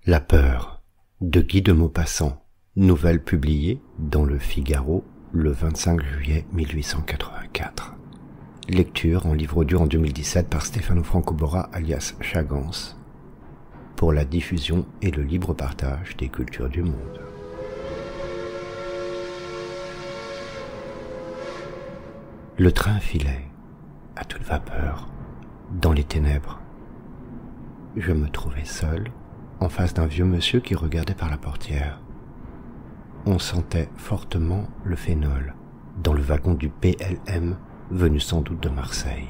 La peur de Guy de Maupassant, nouvelle publiée dans Le Figaro le 25 juillet 1884. Lecture en livre audio en 2017 par Stefano Francobora alias Chagance pour la diffusion et le libre partage des cultures du monde. Le train filait, à toute vapeur, dans les ténèbres. Je me trouvais seul, en face d'un vieux monsieur qui regardait par la portière. On sentait fortement le phénol dans le wagon du PLM venu sans doute de Marseille.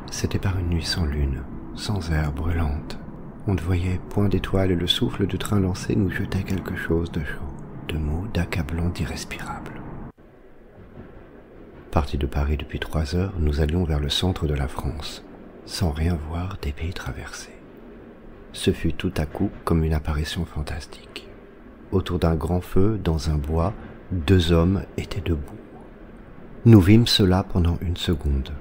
C'était par une nuit sans lune, sans air brûlante. On ne voyait point d'étoiles et le souffle du train lancé nous jetait quelque chose de chaud, de mou, d'accablant, d'irrespirable. Partis de Paris depuis 3 heures, nous allions vers le centre de la France, sans rien voir des pays traversés. Ce fut tout à coup comme une apparition fantastique. Autour d'un grand feu, dans un bois, 2 hommes étaient debout. Nous vîmes cela pendant une seconde.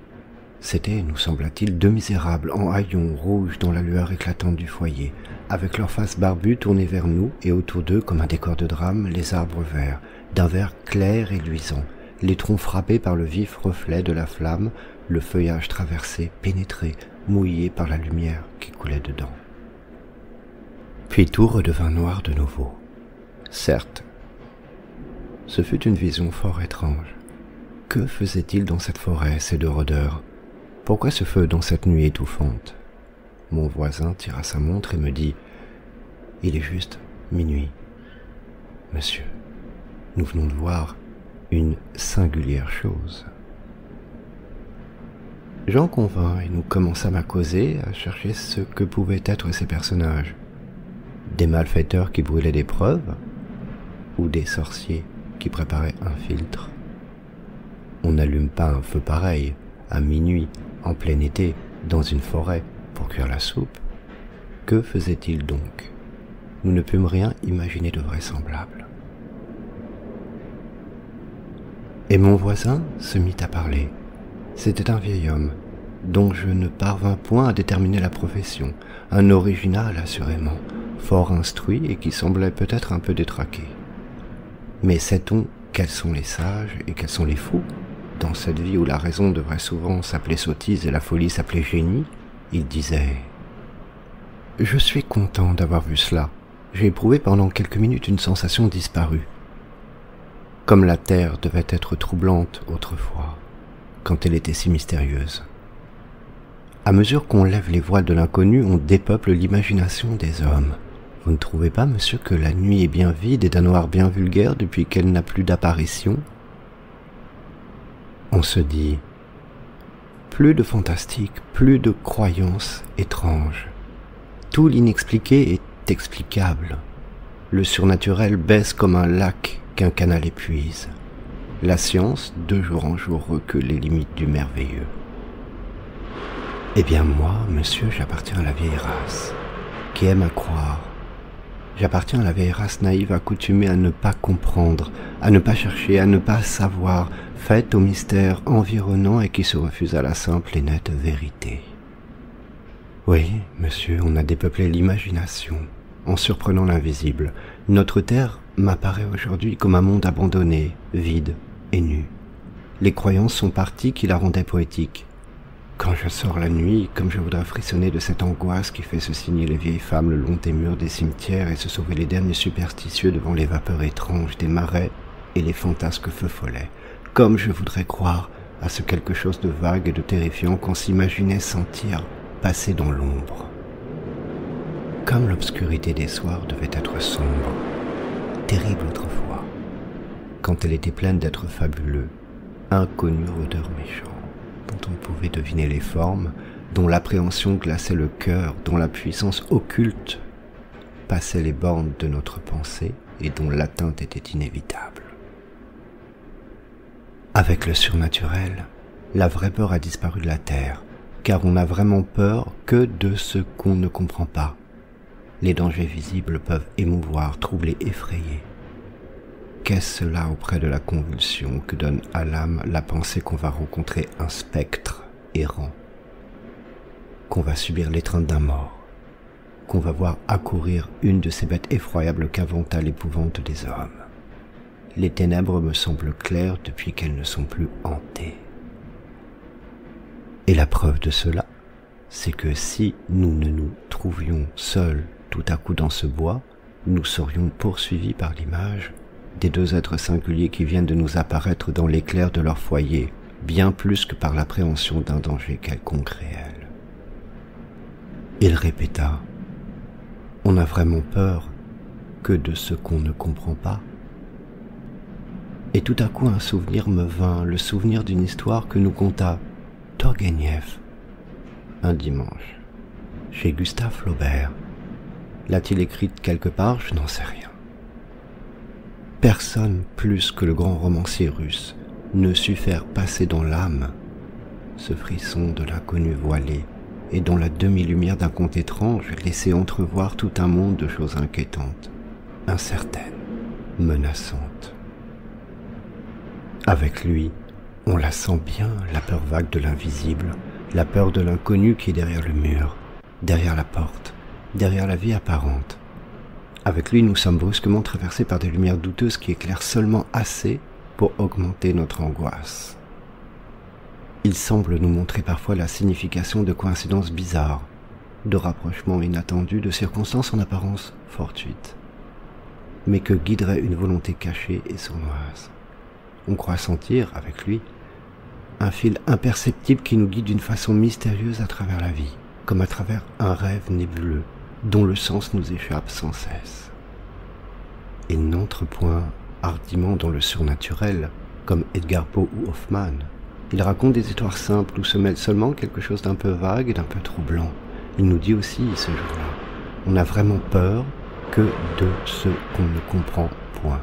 C'étaient, nous sembla-t-il, 2 misérables en haillons rouges dans la lueur éclatante du foyer, avec leurs faces barbues tournées vers nous et autour d'eux, comme un décor de drame, les arbres verts, d'un vert clair et luisant, les troncs frappés par le vif reflet de la flamme, le feuillage traversé, pénétré, mouillé par la lumière qui coulait dedans. Puis tout redevint noir de nouveau. Certes, ce fut une vision fort étrange. Que faisait-il dans cette forêt, ces 2 rôdeurs? Pourquoi ce feu dans cette nuit étouffante? Mon voisin tira sa montre et me dit « Il est juste minuit. Monsieur, nous venons de voir une singulière chose. » J'en convins et nous commençâmes à causer, à chercher ce que pouvaient être ces personnages. Des malfaiteurs qui brûlaient des preuves ou des sorciers qui préparaient un filtre. On n'allume pas un feu pareil, à minuit, en plein été, dans une forêt, pour cuire la soupe. Que faisait-il donc? Nous ne pûmes rien imaginer de vraisemblable. Et mon voisin se mit à parler. C'était un vieil homme, dont je ne parvins point à déterminer la profession, un original assurément, fort instruit et qui semblait peut-être un peu détraqué. Mais sait-on quels sont les sages et quels sont les fous? Dans cette vie où la raison devrait souvent s'appeler sottise et la folie s'appeler génie, il disait « Je suis content d'avoir vu cela. J'ai éprouvé pendant quelques minutes une sensation disparue. Comme la terre devait être troublante autrefois, quand elle était si mystérieuse. À mesure qu'on lève les voiles de l'inconnu, on dépeuple l'imagination des hommes. Vous ne trouvez pas, monsieur, que la nuit est bien vide et d'un noir bien vulgaire depuis qu'elle n'a plus d'apparition? On se dit, plus de fantastique, plus de croyances étranges. Tout l'inexpliqué est explicable. Le surnaturel baisse comme un lac qu'un canal épuise. La science, de jour en jour, recule les limites du merveilleux. Eh bien moi, monsieur, j'appartiens à la vieille race, qui aime à croire. J'appartiens à la vieille race naïve accoutumée à ne pas comprendre, à ne pas chercher, à ne pas savoir, faite au mystère environnant et qui se refuse à la simple et nette vérité. Oui, monsieur, on a dépeuplé l'imagination, en surprenant l'invisible. Notre terre m'apparaît aujourd'hui comme un monde abandonné, vide et nu. Les croyances sont parties qui la rendaient poétique. Quand je sors la nuit, comme je voudrais frissonner de cette angoisse qui fait se signer les vieilles femmes le long des murs des cimetières et se sauver les derniers superstitieux devant les vapeurs étranges des marais et les fantasques feux follets, comme je voudrais croire à ce quelque chose de vague et de terrifiant qu'on s'imaginait sentir passer dans l'ombre. Comme l'obscurité des soirs devait être sombre, terrible autrefois, quand elle était pleine d'êtres fabuleux, inconnus rôdeurs méchants, dont on pouvait deviner les formes, dont l'appréhension glaçait le cœur, dont la puissance occulte passait les bornes de notre pensée et dont l'atteinte était inévitable. Avec le surnaturel, la vraie peur a disparu de la terre, car on n'a vraiment peur que de ce qu'on ne comprend pas. Les dangers visibles peuvent émouvoir, troubler, effrayer. Qu'est-ce cela auprès de la convulsion que donne à l'âme la pensée qu'on va rencontrer un spectre errant, qu'on va subir l'étreinte d'un mort, qu'on va voir accourir une de ces bêtes effroyables qu'inventa l'épouvante des hommes. Les ténèbres me semblent claires depuis qu'elles ne sont plus hantées. Et la preuve de cela, c'est que si nous ne nous trouvions seuls tout à coup dans ce bois, nous serions poursuivis par l'image des deux êtres singuliers qui viennent de nous apparaître dans l'éclair de leur foyer, bien plus que par l'appréhension d'un danger quelconque réel. Il répéta, « On n'a vraiment peur que de ce qu'on ne comprend pas. » Et tout à coup un souvenir me vint, le souvenir d'une histoire que nous conta Turguenieff un dimanche, chez Gustave Flaubert. L'a-t-il écrite quelque part? Je n'en sais rien. Personne plus que le grand romancier russe ne sut faire passer dans l'âme ce frisson de l'inconnu voilé et dont la demi-lumière d'un conte étrange laissait entrevoir tout un monde de choses inquiétantes, incertaines, menaçantes. Avec lui, on la sent bien, la peur vague de l'invisible, la peur de l'inconnu qui est derrière le mur, derrière la porte, derrière la vie apparente. Avec lui, nous sommes brusquement traversés par des lumières douteuses qui éclairent seulement assez pour augmenter notre angoisse. Il semble nous montrer parfois la signification de coïncidences bizarres, de rapprochements inattendus, de circonstances en apparence fortuites, mais que guiderait une volonté cachée et sournoise. On croit sentir, avec lui, un fil imperceptible qui nous guide d'une façon mystérieuse à travers la vie, comme à travers un rêve nébuleux, dont le sens nous échappe sans cesse. Il n'entre point hardiment dans le surnaturel, comme Edgar Poe ou Hoffmann. Il raconte des histoires simples où se mêle seulement quelque chose d'un peu vague et d'un peu troublant. Il nous dit aussi, ce jour-là, on a vraiment peur que de ce qu'on ne comprend point.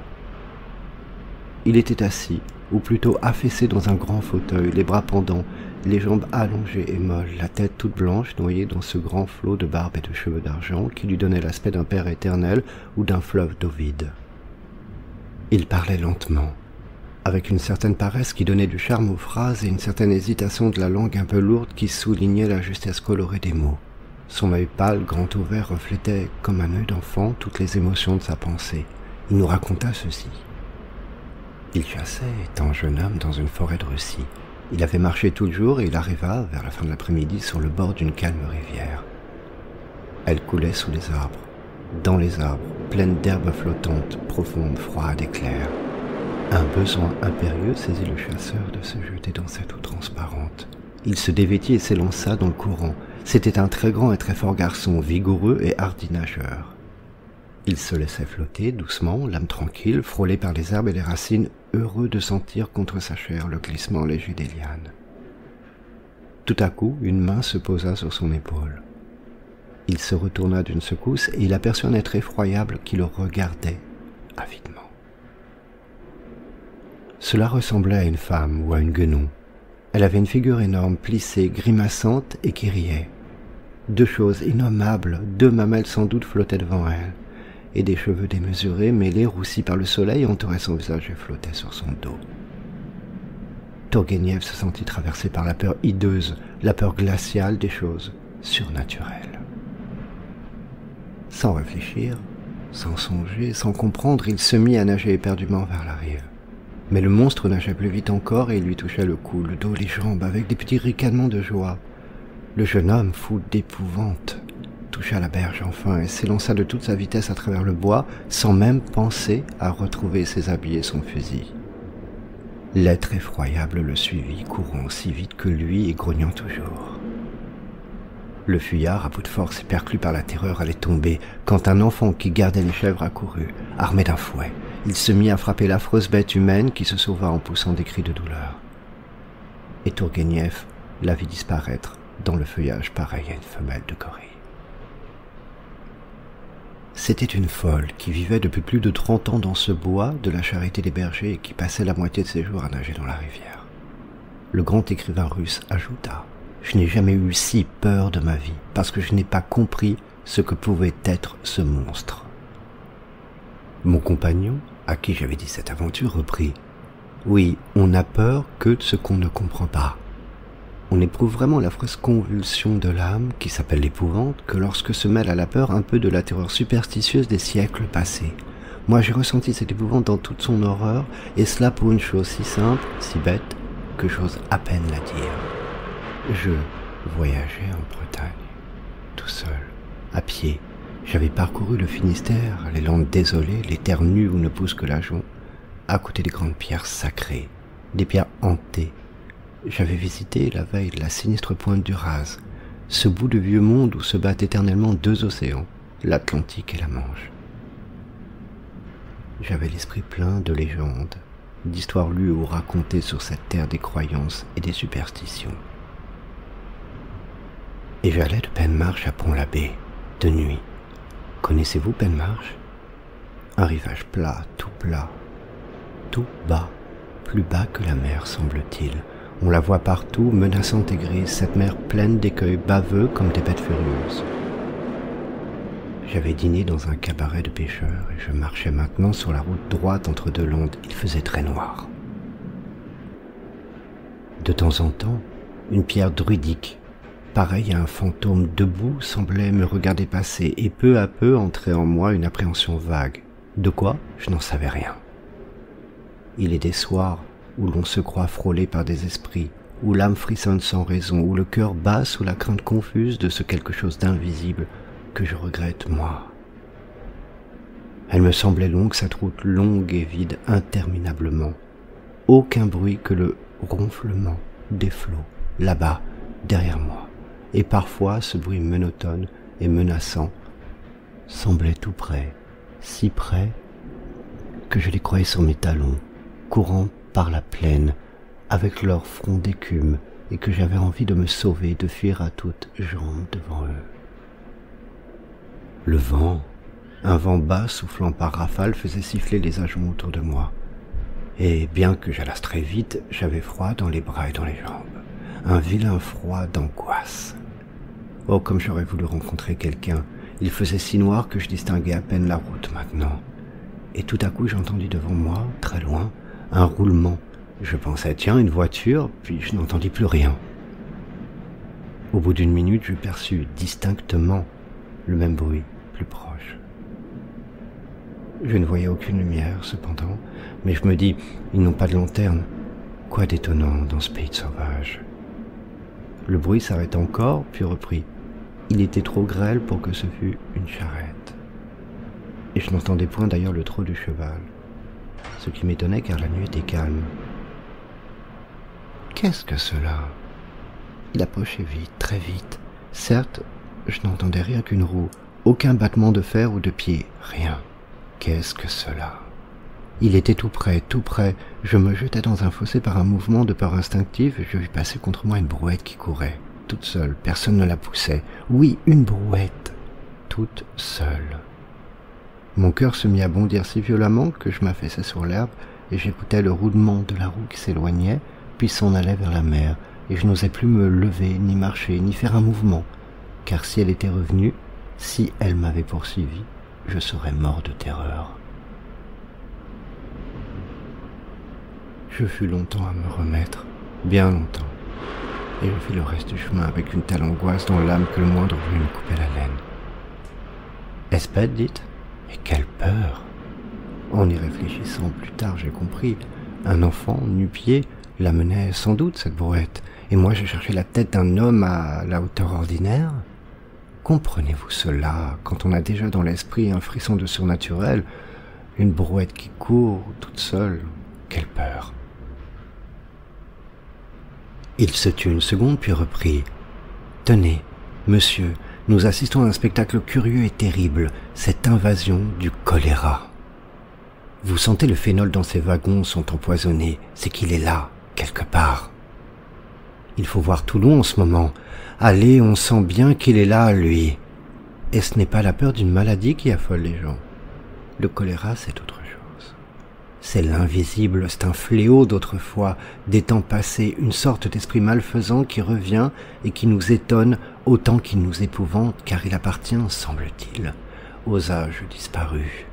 Il était assis, ou plutôt affaissé dans un grand fauteuil, les bras pendants, les jambes allongées et molles, la tête toute blanche noyée dans ce grand flot de barbe et de cheveux d'argent qui lui donnait l'aspect d'un père éternel ou d'un fleuve d'eau vide. Il parlait lentement, avec une certaine paresse qui donnait du charme aux phrases et une certaine hésitation de la langue un peu lourde qui soulignait la justesse colorée des mots. Son œil pâle, grand ouvert, reflétait, comme un œil d'enfant, toutes les émotions de sa pensée. Il nous raconta ceci. Il chassait, étant jeune homme, dans une forêt de Russie. Il avait marché tout le jour et il arriva, vers la fin de l'après-midi, sur le bord d'une calme rivière. Elle coulait sous les arbres, dans les arbres, pleine d'herbes flottantes, profondes, froides et claires. Un besoin impérieux saisit le chasseur de se jeter dans cette eau transparente. Il se dévêtit et s'élança dans le courant. C'était un très grand et très fort garçon, vigoureux et hardi nageur. Il se laissait flotter doucement, l'âme tranquille, frôlé par les herbes et les racines, heureux de sentir contre sa chair le glissement léger des lianes. Tout à coup, une main se posa sur son épaule. Il se retourna d'une secousse et il aperçut un être effroyable qui le regardait avidement. Cela ressemblait à une femme ou à une guenon. Elle avait une figure énorme, plissée, grimaçante et qui riait. Deux choses innommables, deux mamelles sans doute flottaient devant elle, et des cheveux démesurés, mêlés, roussis par le soleil, entouraient son visage et flottaient sur son dos. Turguenieff se sentit traversé par la peur hideuse, la peur glaciale des choses surnaturelles. Sans réfléchir, sans songer, sans comprendre, il se mit à nager éperdument vers la rive. Mais le monstre nageait plus vite encore et il lui touchait le cou, le dos, les jambes, avec des petits ricanements de joie. Le jeune homme, fou d'épouvante, toucha la berge enfin et s'élança de toute sa vitesse à travers le bois, sans même penser à retrouver ses habits et son fusil. L'être effroyable le suivit, courant aussi vite que lui et grognant toujours. Le fuyard, à bout de force et perclus par la terreur, allait tomber, quand un enfant qui gardait les chèvres accourut, armé d'un fouet. Il se mit à frapper l'affreuse bête humaine qui se sauva en poussant des cris de douleur. Et Turguenieff la vit disparaître dans le feuillage pareil à une femelle de gorille. C'était une folle qui vivait depuis plus de 30 ans dans ce bois de la charité des bergers et qui passait la moitié de ses jours à nager dans la rivière. Le grand écrivain russe ajouta « Je n'ai jamais eu si peur de ma vie parce que je n'ai pas compris ce que pouvait être ce monstre. » Mon compagnon, à qui j'avais dit cette aventure, reprit « Oui, on n'a peur que de ce qu'on ne comprend pas. On éprouve vraiment l'affreuse convulsion de l'âme, qui s'appelle l'épouvante, que lorsque se mêle à la peur un peu de la terreur superstitieuse des siècles passés. Moi j'ai ressenti cette épouvante dans toute son horreur, et cela pour une chose si simple, si bête, que j'ose à peine la dire. Je voyageais en Bretagne, tout seul, à pied. J'avais parcouru le Finistère, les landes désolées, les terres nues où ne pousse que la jonc, à côté des grandes pierres sacrées, des pierres hantées. J'avais visité la veille la sinistre pointe du Raz, ce bout de vieux monde où se battent éternellement deux océans, l'Atlantique et la Manche. J'avais l'esprit plein de légendes, d'histoires lues ou racontées sur cette terre des croyances et des superstitions. Et j'allais de Penmarch à Pont-l'Abbé, de nuit. Connaissez-vous Penmarch? Un rivage plat, tout bas, plus bas que la mer semble-t-il. On la voit partout, menaçante et grise, cette mer pleine d'écueils baveux comme des bêtes furieuses. J'avais dîné dans un cabaret de pêcheurs et je marchais maintenant sur la route droite entre deux landes. Il faisait très noir. De temps en temps, une pierre druidique, pareille à un fantôme debout, semblait me regarder passer et peu à peu entrait en moi une appréhension vague. De quoi? Je n'en savais rien. Il est des soirs où l'on se croit frôlé par des esprits, où l'âme frissonne sans raison, où le cœur bat sous la crainte confuse de ce quelque chose d'invisible que je regrette, moi. Elle me semblait longue, cette route longue et vide interminablement. Aucun bruit que le ronflement des flots, là-bas, derrière moi. Et parfois, ce bruit monotone et menaçant semblait tout près, si près que je les croyais sur mes talons, courant par la plaine, avec leur front d'écume, et que j'avais envie de me sauver, de fuir à toutes jambes devant eux. Le vent, un vent bas soufflant par rafales, faisait siffler les ajoncs autour de moi. Et bien que j'allasse très vite, j'avais froid dans les bras et dans les jambes. Un vilain froid d'angoisse. Oh, comme j'aurais voulu rencontrer quelqu'un. Il faisait si noir que je distinguais à peine la route maintenant. Et tout à coup, j'entendis devant moi, très loin, un roulement. Je pensais, tiens, une voiture, puis je n'entendis plus rien. Au bout d'une minute, je perçus distinctement le même bruit, plus proche. Je ne voyais aucune lumière, cependant, mais je me dis, ils n'ont pas de lanterne. Quoi d'étonnant dans ce pays de sauvages. Le bruit s'arrêta encore, puis reprit. Il était trop grêle pour que ce fût une charrette. Et je n'entendais point d'ailleurs le trot du cheval, ce qui m'étonnait car la nuit était calme. Qu'est-ce que cela? Il approchait vite, très vite. Certes, je n'entendais rien qu'une roue, aucun battement de fer ou de pied, rien. Qu'est-ce que cela? Il était tout près, je me jetais dans un fossé par un mouvement de peur instinctive et je vis passer contre moi une brouette qui courait, toute seule, personne ne la poussait. Oui, une brouette, toute seule. Mon cœur se mit à bondir si violemment que je m'affaissais sur l'herbe et j'écoutais le roulement de la roue qui s'éloignait, puis s'en allait vers la mer, et je n'osais plus me lever, ni marcher, ni faire un mouvement, car si elle était revenue, si elle m'avait poursuivi, je serais mort de terreur. Je fus longtemps à me remettre, bien longtemps, et je fis le reste du chemin avec une telle angoisse dans l'âme que le moindre bruit me coupait la laine. Est-ce bête, dites? Mais quelle peur! En y réfléchissant plus tard, j'ai compris. Un enfant, nu-pied, l'amenait sans doute, cette brouette, et moi je cherchais la tête d'un homme à la hauteur ordinaire. Comprenez-vous cela, quand on a déjà dans l'esprit un frisson de surnaturel, une brouette qui court toute seule, quelle peur! Il se tut une seconde, puis reprit. « Tenez, monsieur, nous assistons à un spectacle curieux et terrible, cette invasion du choléra. Vous sentez le phénol dans ces wagons sont empoisonnés, c'est qu'il est là, quelque part. Il faut voir Toulon en ce moment. Allez, on sent bien qu'il est là, lui. Et ce n'est pas la peur d'une maladie qui affole les gens. Le choléra, c'est autre chose. C'est l'invisible, c'est un fléau d'autrefois, des temps passés, une sorte d'esprit malfaisant qui revient et qui nous étonne autant qu'il nous épouvante, car il appartient, semble-t-il, aux âges disparus.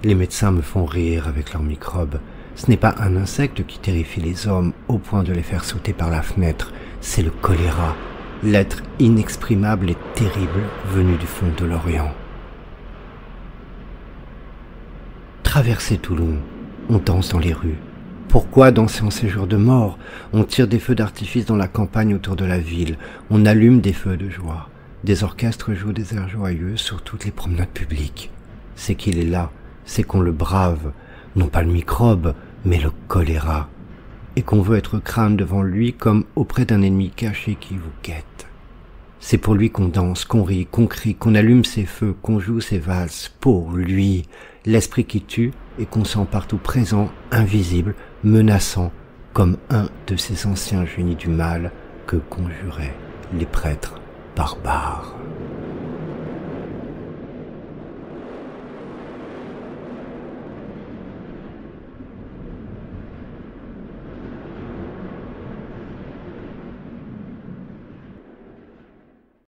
Les médecins me font rire avec leurs microbes. Ce n'est pas un insecte qui terrifie les hommes au point de les faire sauter par la fenêtre, c'est le choléra, l'être inexprimable et terrible venu du fond de l'Orient. Traverser Toulon, on danse dans les rues. Pourquoi danser en ces jours de mort? On tire des feux d'artifice dans la campagne autour de la ville, on allume des feux de joie. Des orchestres jouent des airs joyeux sur toutes les promenades publiques. C'est qu'il est là, c'est qu'on le brave, non pas le microbe, mais le choléra, et qu'on veut être crâne devant lui comme auprès d'un ennemi caché qui vous guette. C'est pour lui qu'on danse, qu'on rit, qu'on crie, qu'on allume ses feux, qu'on joue ses valses, pour lui, l'esprit qui tue et qu'on sent partout présent, invisible, menaçant, comme un de ces anciens génies du mal que conjuraient les prêtres barbares.